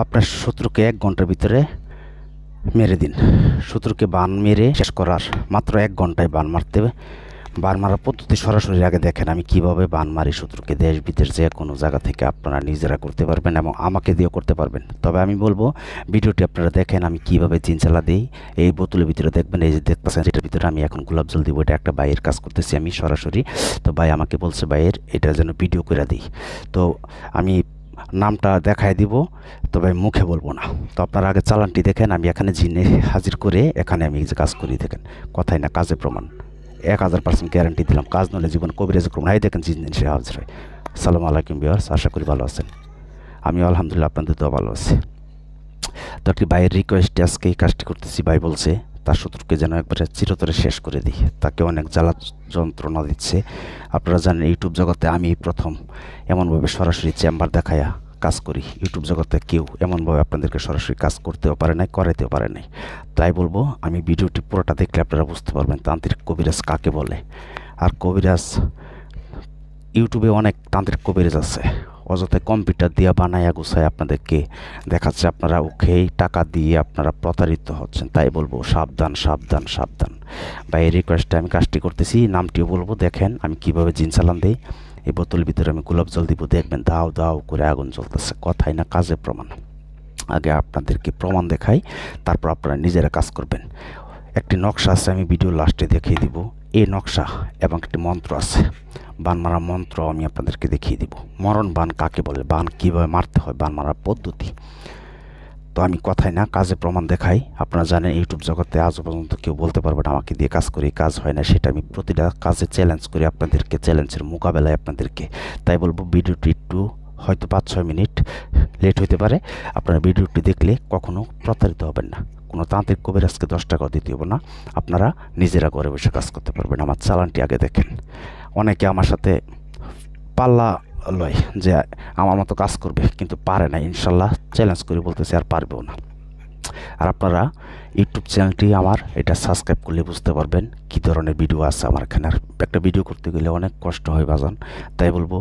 আপনার শত্রুকে 1 ঘন্টার ভিতরে মেরে দিন। শত্রুকে বান মেরে শেষ করার মাত্র 1 ঘন্টায় বান মারতে হবে। বান মারার পদ্ধতি সরাসরি আগে দেখেন আমি কিভাবে বান মারি শত্রুকে। দেশ বিদেশ যে কোনো জায়গা থেকে আপনারা নিজেরা করতে পারবেন এবং আমাকে দিয়েও করতে পারবেন। তবে আমি বলবো ভিডিওটি আপনারা দেখেন আমি কিভাবে জিনচালা দিই। এই বোতলের ভিতরে দেখবেন, এই যে দেখতেছেন এটার ভিতরে আমি এখন গোলাপ জল দিব। এটা একটা ভাইয়ের কাজ করতেছি আমি সরাসরি। তো ভাই আমাকে বলছে ভাইয়ের এটা যেন ভিডিও করে দিই। তো আমি নামটা দেখায় দিব, তবে মুখে বলবো না। তো আপনারা আগে চালানটি দেখেন। আমি এখানে জিনে হাজির করে এখানে আমি যে কাজ করি দেখেন, কথাই না কাজে প্রমাণ। 1000% গ্যারান্টি দিলাম। কাজ নলে জীবন কবিরাজ করুন। এই দেখেন জিনিসে হাজির হয়। আসসালামু আলাইকুম ভিউয়ার্স, আশা করি ভালো আছেন। আমি আলহামদুলিল্লাহ আপনাদের তো ভালো আছি। তো একটি ভাইয়ের রিকোয়েস্টে আজকে এই কাজটি করতেছি। ভাই বলছে তার শত্রুকে যেন একবারে চিরতরে শেষ করে দিই। তাকে অনেক জ্বালা যন্ত্রণা দিচ্ছে। আপনারা জানেন ইউটিউব জগতে আমি প্রথম এমনভাবে সরাসরি চেম্বার দেখায়া কাজ করি। ইউটিউব জগতে কেউ এমনভাবে আপনাদেরকে সরাসরি কাজ করতেও পারে নাই, করাইতেও পারে নাই। তাই বলবো আমি ভিডিওটি পুরোটা দেখলে আপনারা বুঝতে পারবেন তান্ত্রিক কবিরাজ কাকে বলে। আর কবিরাজ ইউটিউবে অনেক তান্ত্রিক কবিরাজ আছে, অযথায় কম্পিউটার দিয়ে বানায়া গুছায় আপনাদেরকে দেখাচ্ছে। আপনারা ওকেই টাকা দিয়ে আপনারা প্রতারিত হচ্ছেন। তাই বলবো সাবধান সাবধান সাবধান। বা এই রিকোয়েস্টে আমি কাজটি করতেছি, নামটিও বলবো। দেখেন আমি কিভাবে জিন চালান দিই। এই বোতলের ভিতরে আমি গোলাপ জল দিব, দেখবেন দাও দাও করে আগুন জ্বলতেছে। কথাই না কাজে প্রমাণ। আগে আপনাদেরকে প্রমাণ দেখাই, তারপর আপনারা নিজেরা কাজ করবেন। একটি নকশা আছে, আমি ভিডিও লাস্টে দেখিয়ে দিব। এই নকশা এবং একটি মন্ত্র আছে, বান মারা মন্ত্র আমি আপনাদেরকে দেখিয়ে দিব। মরণ বান কাকে বলে, বান কীভাবে মারতে হয়, বান মারার পদ্ধতি। তো আমি কথাই না কাজে প্রমাণ দেখাই। আপনারা জানেন ইউটিউব জগতে আজও পর্যন্ত কেউ বলতে পারবে না আমাকে দিয়ে কাজ করি, কাজ হয় না। সেটা আমি প্রতিটা কাজে চ্যালেঞ্জ করি আপনাদেরকে, চ্যালেঞ্জের মোকাবেলায় আপনাদেরকে। তাই বলবো ভিডিওটি একটু হয়তো 5-6 মিনিট লেট হতে পারে। আপনারা ভিডিওটি দেখলে কখনো প্রতারিত হবেন না। কোনো তান্ত্রিক কবিরাজকে 10 টাকাও দিতে হবে না। আপনারা নিজেরা ঘরে বসে কাজ করতে পারবেন। আমার চালানটি আগে দেখেন। অনেকে আমার সাথে পাল্লা লয় যে আমার মতো কাজ করবে, কিন্তু পারে না। ইনশাল্লাহ চ্যালেঞ্জ করে বলতেছে আর পারবেও না। আর আপনারা ইউটিউব চ্যানেলটি আমার এটা সাবস্ক্রাইব করলে বুঝতে পারবেন কী ধরনের ভিডিও আছে আমার এখানে। আর একটা ভিডিও করতে গেলে অনেক কষ্ট হয় বাজান। তাই বলবো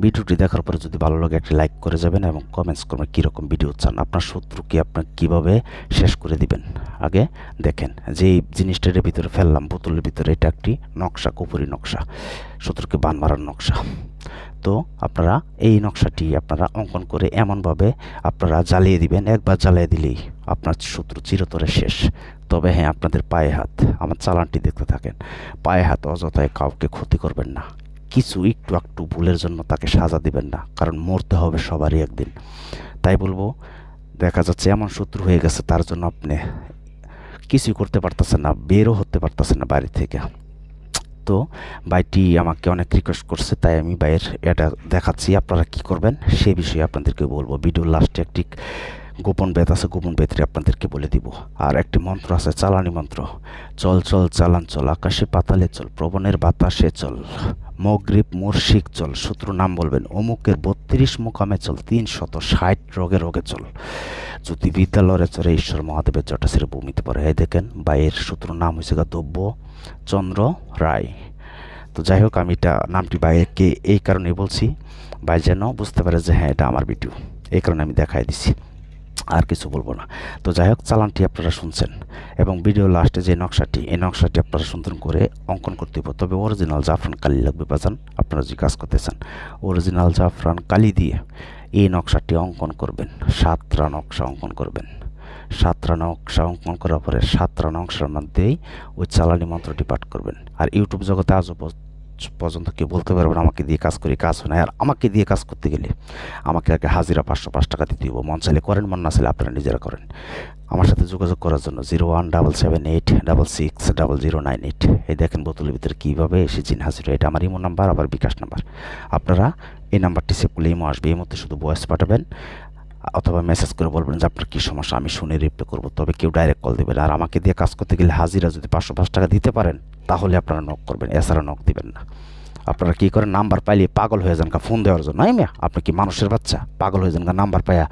ভিডিওটি দেখার পরে যদি ভালো লাগে একটা লাইক করে যাবেন এবং কমেন্টস করবেন কীরকম ভিডিও চান, আপনার শত্রুকে আপনার কীভাবে শেষ করে দিবেন। আগে দেখেন যে জিনিসটার ভিতরে ফেললাম বোতলের ভিতরে, এটা একটি নকশা, কুপুরি নকশা, শত্রুকে বান মারার নকশা। তো আপনারা এই নকশাটি আপনারা অঙ্কন করে এমনভাবে আপনারা জ্বালিয়ে দিবেন। একবার জ্বালিয়ে দিলেই আপনার শত্রু চিরতরে শেষ। তবে হ্যাঁ, আপনাদের পায়ে হাত, আমার চালানটি দেখতে থাকেন। পায়ে হাত অযথায় কাউকে ক্ষতি করবেন না। কিছু একটু একটু ভুলের জন্য তাকে সাজা দিবেন না, কারণ মরতে হবে সবারই একদিন। তাই বলবো দেখা যাচ্ছে এমন শত্রু হয়ে গেছে তার জন্য আপনি কিছুই করতে পারতেছেন না, বেরও হতে পারতেছেন না বাড়ি থেকে। তো ভাইটি আমাকে অনেক রিকোয়েস্ট করছে, তাই আমি ভাইয়ের এটা দেখাচ্ছি। আপনারা কি করবেন সে বিষয়ে আপনাদেরকে বলবো। ভিডিওর লাস্টে একটি গোপন বেদ আছে, গোপন বেদটি আপনাদেরকে বলে দিব। আর একটি মন্ত্র আছে, চালানি মন্ত্র। চল চল চালান চল, আকাশে পাতালে চল, প্রবণের বাতাসে চল, মগরিব মুর্শিক চল, শত্রু নাম বলবেন, অমুকের 32 মুকামে চল, 360 রোগে রোগে চল, যদি বিদ্যালয়ে চলে ঈশ্বর মহাদেবের জটা ছেড়ে ভূমিতে পড়ে। এই দেখেন ভাইয়ের শত্রুর নাম হয়েছে দ্রব্য চন্দ্র রায়। তো যাই হোক, আমি এটা নামটি ভাইকে এই কারণেই বলছি, ভাই যেন বুঝতে পারে যে হ্যাঁ এটা আমার ভিডিও, এই কারণে আমি দেখাই দিছি, আর কিছু বলবো না। তো যাই হোক, চালানটি আপনারা শুনছেন এবং ভিডিও লাস্টে যে নকশাটি, এই নকশাটি আপনারা সুন্দর করে অঙ্কন করতে হবে। তবে অরিজিনাল জাফরান কালি লাগবে বাজান। আপনারা যে কাজ করতে চান অরিজিনাল জাফরান কালি দিয়ে এই নকশাটি অঙ্কন করবেন। 7টা নকশা অঙ্কন করবেন। 7টা নকশা অঙ্কন করার পরে 7টা নকশার মধ্যেই ওই চালানি মন্ত্রটি পাঠ করবেন। আর ইউটিউব জগতে আজও পর্যন্ত কেউ বলতে পারবেন আমাকে দিয়ে কাজ করি, কাজ হয় না। আর আমাকে দিয়ে কাজ করতে গেলে আমাকে আগে হাজিরা 505 টাকা দিতে হবে। মন চাইলে করেন, মন না চাইলে আপনারা নিজেরা করেন। আমার সাথে যোগাযোগ করার জন্য 017786600098। এই দেখেন বোতলের ভিতরে কীভাবে এসে জিন হাজির হয়। এটা আমার ইমো নাম্বার, আবার বিকাশ নাম্বার। আপনারা এই নাম্বারটি সেভ করলে ইমো আসবে। এই মধ্যে শুধু ভয়েস পাঠাবেন অথবা মেসেজ করে বলবেন যে আপনার কী সমস্যা, আমি শুনে রিপ্লাই করবো। তবে কেউ ডাইরেক্ট কল দেবেন। আর আমাকে দিয়ে কাজ করতে গেলে হাজিরা যদি 505 টাকা দিতে পারেন তাহলে আপনারা নক করবেন, এছাড়া নক দিবেন না। আপনারা কী করেন, নাম্বার পাইলে পাগল হয়ে যান ফোন দেওয়ার জন্য। মিয়া আপনি কি মানুষের বাচ্চা? পাগল হয়ে যান নাম্বার পাইয়া।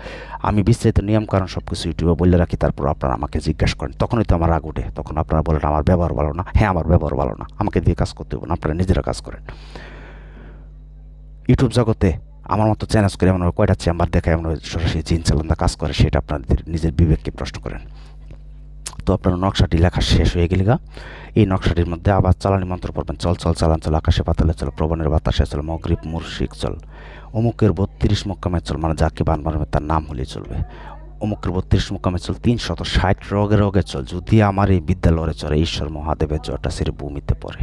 আমি বিস্তারিত নিয়ম কারণ সব কিছু ইউটিউবে বলে রাখি, তারপর আপনারা আমাকে জিজ্ঞাসা করেন, তখনই তো আমার রাগ ওঠে। তখন আপনারা বলেন আমার ব্যবহার ভালো না। হ্যাঁ, আমার ব্যবহার ভালো না, আমাকে দিয়ে কাজ করতে হবে না, আপনারা নিজেরা কাজ করেন। ইউটিউব জগতে আমার মতো চ্যালেঞ্জ করে এমনভাবে কয়টা চেম্বার দেখায় এমনভাবে সরাসরি জিন চালানটা কাজ করে, সেটা আপনাদের নিজের বিবেককে প্রশ্ন করেন। তো আপনার নকশাটি লেখা শেষ হয়ে গেলে এই নকশাটির মধ্যে আবার চালানি মন্ত্র পড়বেন। চল চল চালান চল, আকাশে পাতালে চল, প্রবণের বাতাসে চল, মগরিব মুর্শিক চল, অমুকের 32 মোকামে চল, মানে যাকে বান মারবে তার নাম হলেই চলবে। অমুকের 32 মোকামে চল, 360 রোগে রোগে চল, যদি আমার এই বিদ্যালয়ে চলে, ঈশ্বর মহাদেবের জটা সেরে ভূমিতে পড়ে,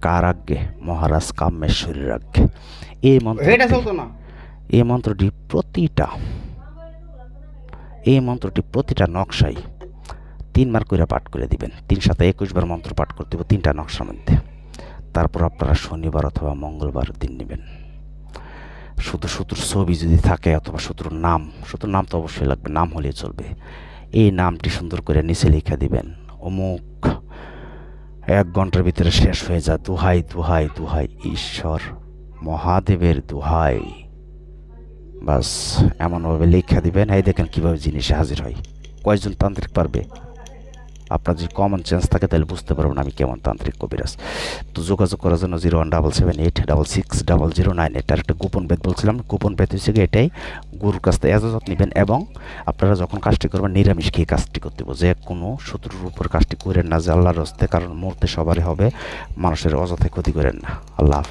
কার আজ্ঞে? মহারাজ কামেশ্বরীর আজ্ঞে। এই মন্ত্রটি প্রতিটা নকশাই 3 বার করে পাঠ করে দিবেন। 3 সাথে 21 বার মন্ত্র পাঠ করতে হবে 3টা নকশার মধ্যে। তারপর আপনারা শনিবার অথবা মঙ্গলবার দিন নেবেন। শুধু শত্রুর ছবি যদি থাকে অথবা শত্রুর নাম তো অবশ্যই লাগবে, নাম হলেই চলবে। এই নামটি সুন্দর করে নিচে লিখে দিবেন, অমুক 1 ঘন্টার ভিতরে শেষ হয়ে যা, দুহাই দুহাই দুহাই ঈশ্বর মহাদেবের দুহাই। বাস এমনভাবে লিখে দিবেন। এই দেখেন কীভাবে জিনিসে হাজির হয়। কয়জন তান্ত্রিক পারবে? আপনার যদি কমন সেন্স থাকে তাহলে বুঝতে পারবেন আমি কেমন তান্ত্রিক কবিরাজ। তো যোগাযোগ করার জন্য 0177866009 এটার একটা গোপন বেদ বলছিলাম। গোপন বেদ হচ্ছে এটাই, গুরুর কাছ থেকে এজাজত নেবেন এবং আপনারা যখন কাজটি করবেন নিরামিষ খেয়ে কাজটি করতে হবে। যে কোনো শত্রুর উপর কাজটি করেন না যে আল্লাহর হস্তে, কারণ মুহূর্তে সবারই হবে, মানুষের অযথায় ক্ষতি করেন না। আল্লাহ হাফেজ।